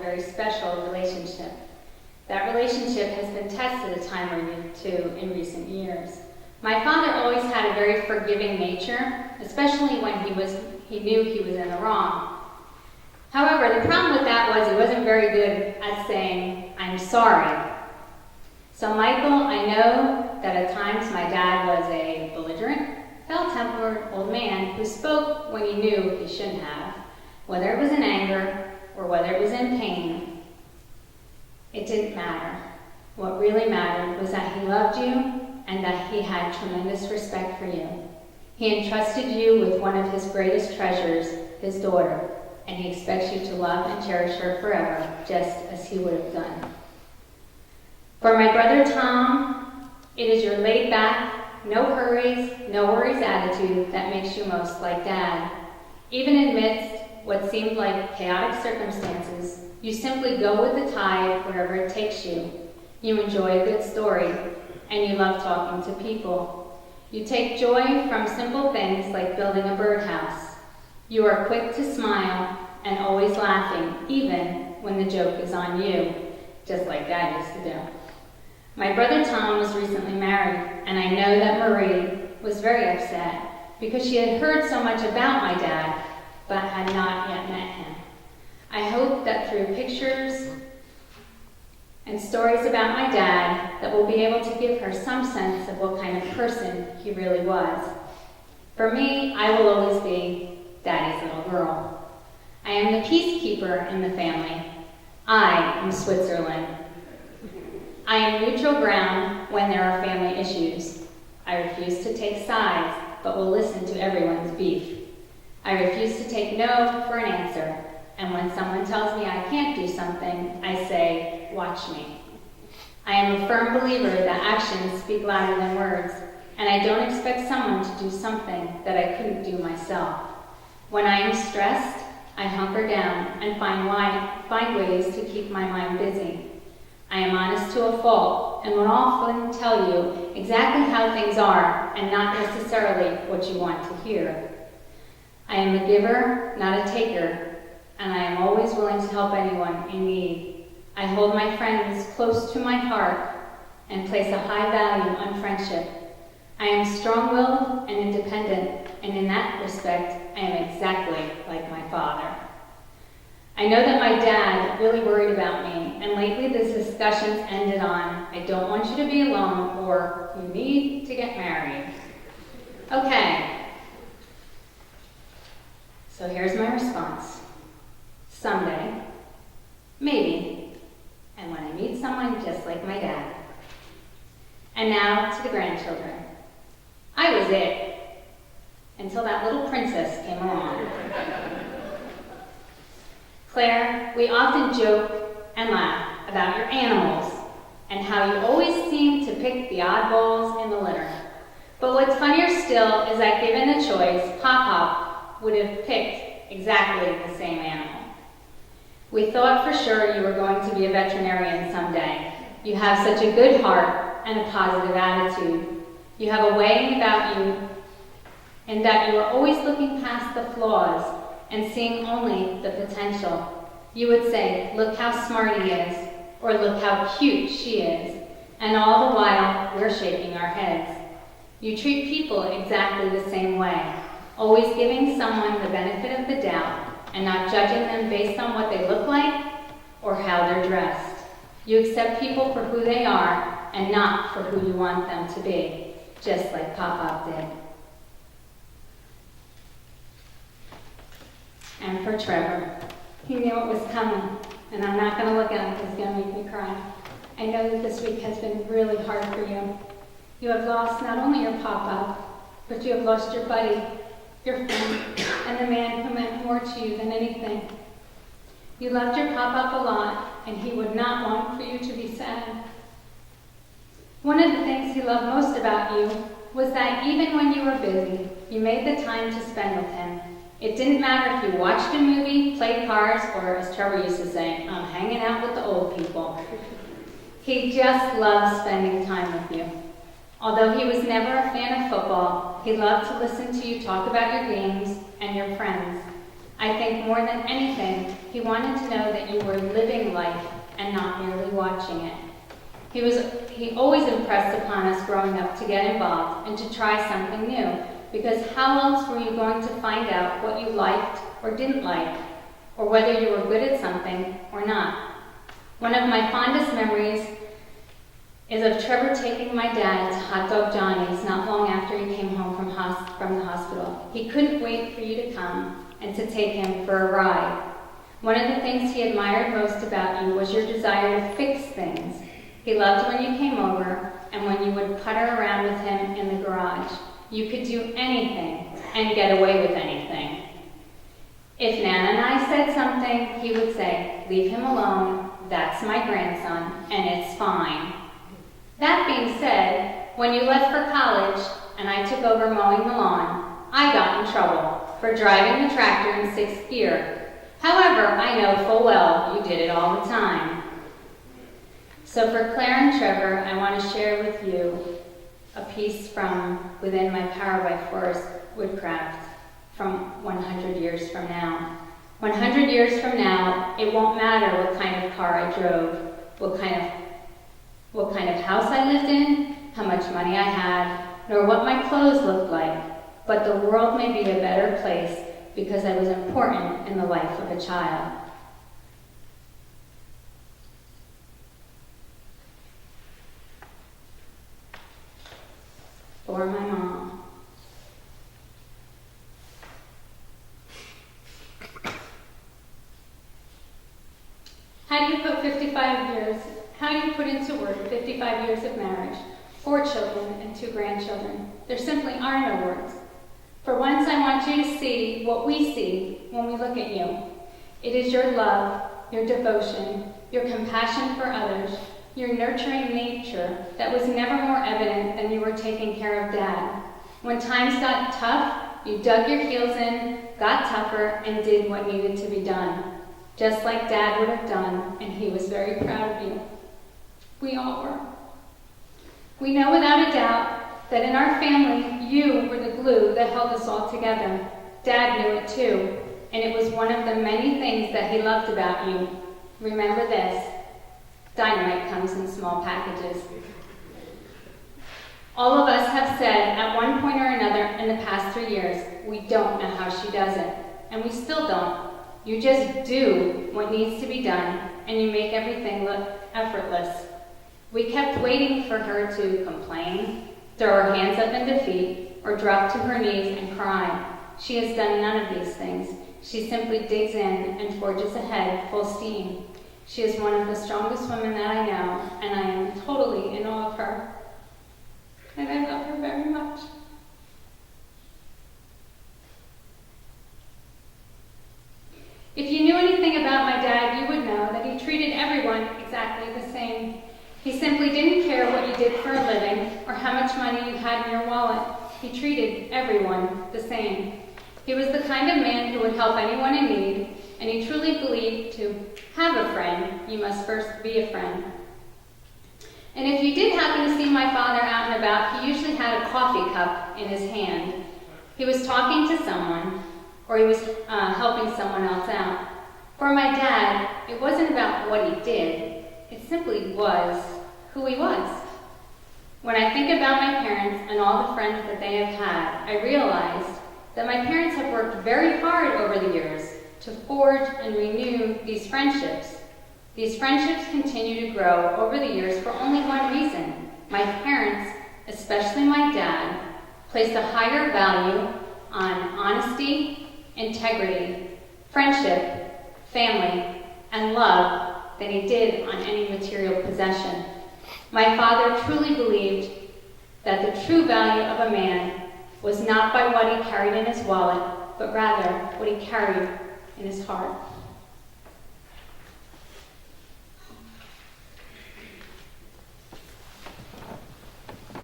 very special relationship. That relationship has been tested a time or two in recent years. My father always had a very forgiving nature, especially when he knew he was in the wrong. However, the problem with that was he wasn't very good at saying, "I'm sorry." So Michael, I know that at times my dad was a belligerent, ill-tempered old man who spoke when he knew he shouldn't have, whether it was in anger or whether it was in pain. It didn't matter. What really mattered was that he loved you and that he had tremendous respect for you. He entrusted you with one of his greatest treasures, his daughter, and he expects you to love and cherish her forever, just as he would have done. For my brother Tom, it is your laid-back, no hurries, no worries attitude that makes you most like Dad. Even amidst what seemed like chaotic circumstances, you simply go with the tide wherever it takes you. You enjoy a good story, and you love talking to people. You take joy from simple things like building a birdhouse. You are quick to smile and always laughing, even when the joke is on you, just like Dad used to do. My brother Tom was recently married, and I know that Marie was very upset because she had heard so much about my dad, but had not yet met him. I hope that through pictures and stories about my dad that we'll be able to give her some sense of what kind of person he really was. For me, I will always be Daddy's little girl. I am the peacekeeper in the family. I am Switzerland. I am neutral ground when there are family issues. I refuse to take sides, but will listen to everyone's beef. I refuse to take no for an answer, and when someone tells me I can't do something, I say, "Watch me." I am a firm believer that actions speak louder than words, and I don't expect someone to do something that I couldn't do myself. When I am stressed, I hunker down and find ways to keep my mind busy. I am honest to a fault and will often tell you exactly how things are and not necessarily what you want to hear. I am a giver, not a taker, and I am always willing to help anyone in need. I hold my friends close to my heart and place a high value on friendship. I am strong-willed and independent, and in that respect, I am exactly like my father. I know that my dad really worried about me, and lately the discussions ended on, "I don't want you to be alone," or "You need to get married." Okay. So here's my response. Someday, maybe, and when I meet someone just like my dad. And now to the grandchildren. I was it, until that little princess came along. Claire, we often joke and laugh about your animals and how you always seem to pick the oddballs in the litter. But what's funnier still is that given the choice, Pop would have picked exactly the same animal. We thought for sure you were going to be a veterinarian someday. You have such a good heart and a positive attitude. You have a way about you in that you are always looking past the flaws and seeing only the potential. You would say, "Look how smart he is," or "Look how cute she is," and all the while we're shaking our heads. You treat people exactly the same way, always giving someone the benefit of the doubt and not judging them based on what they look like or how they're dressed. You accept people for who they are and not for who you want them to be, just like Pop did. And for Trevor, he knew it was coming, and I'm not going to look at him because it's going to make me cry. I know that this week has been really hard for you. You have lost not only your Papa, but you have lost your buddy, your friend, and the man who meant more to you than anything. You loved your Papa a lot, and he would not want for you to be sad. One of the things he loved most about you was that even when you were busy, you made the time to spend with him. It didn't matter if you watched a movie, played cards, or, as Trevor used to say, I'm hanging out with the old people. He just loved spending time with you. Although he was never a fan of football, he loved to listen to you talk about your games and your friends. I think more than anything, he wanted to know that you were living life and not merely watching it. He always impressed upon us growing up to get involved and to try something new, because how else were you going to find out what you liked or didn't like, or whether you were good at something or not? One of my fondest memories is of Trevor taking my dad to Hot Dog Johnny's not long after he came home from the hospital. He couldn't wait for you to come and to take him for a ride. One of the things he admired most about you was your desire to fix things. He loved when you came over and when you would putter around with him in the garage. You could do anything and get away with anything. If Nana and I said something, he would say, "Leave him alone, that's my grandson, and it's fine." That being said, when you left for college and I took over mowing the lawn, I got in trouble for driving the tractor in 6th gear. However, I know full well you did it all the time. So for Claire and Trevor, I want to share with you a piece from within my Power by Forest woodcraft from 100 years from now. 100 years from now, it won't matter what kind of car I drove, what kind of house I lived in, how much money I had, nor what my clothes looked like, but the world may be a better place because I was important in the life of a child. For my mom. How do you put into words 55 years of marriage, 4 children and 2 grandchildren? There simply are no words. For once, I want you to see what we see when we look at you. It is your love, your devotion, your compassion for others, your nurturing nature that was never more evident than you were taking care of Dad. When times got tough, you dug your heels in, got tougher, and did what needed to be done, just like Dad would have done, and he was very proud of you. We all were. We know without a doubt that in our family, you were the glue that held us all together. Dad knew it too, and it was one of the many things that he loved about you. Remember this: dynamite comes in small packages. All of us have said at one point or another in the past 3 years, we don't know how she does it, and we still don't. You just do what needs to be done, and you make everything look effortless. We kept waiting for her to complain, throw her hands up in defeat, or drop to her knees and cry. She has done none of these things. She simply digs in and forges ahead full steam. She is one of the strongest women that I know, and I am totally in awe of her. And I love her very much. If you knew anything about my dad, you would know that he treated everyone exactly the same. He simply didn't care what you did for a living or how much money you had in your wallet. He treated everyone the same. He was the kind of man who would help anyone in need, and he truly believed to have a friend, you must first be a friend. And if you did happen to see my father out and about, he usually had a coffee cup in his hand. He was talking to someone, or he was helping someone else out. For my dad, it wasn't about what he did. It simply was who he was. When I think about my parents and all the friends that they have had, I realized that my parents have worked very hard over the years to forge and renew these friendships. These friendships continue to grow over the years for only one reason. My parents, especially my dad, placed a higher value on honesty, integrity, friendship, family, and love than he did on any material possession. My father truly believed that the true value of a man was not by what he carried in his wallet, but rather what he carried in his heart.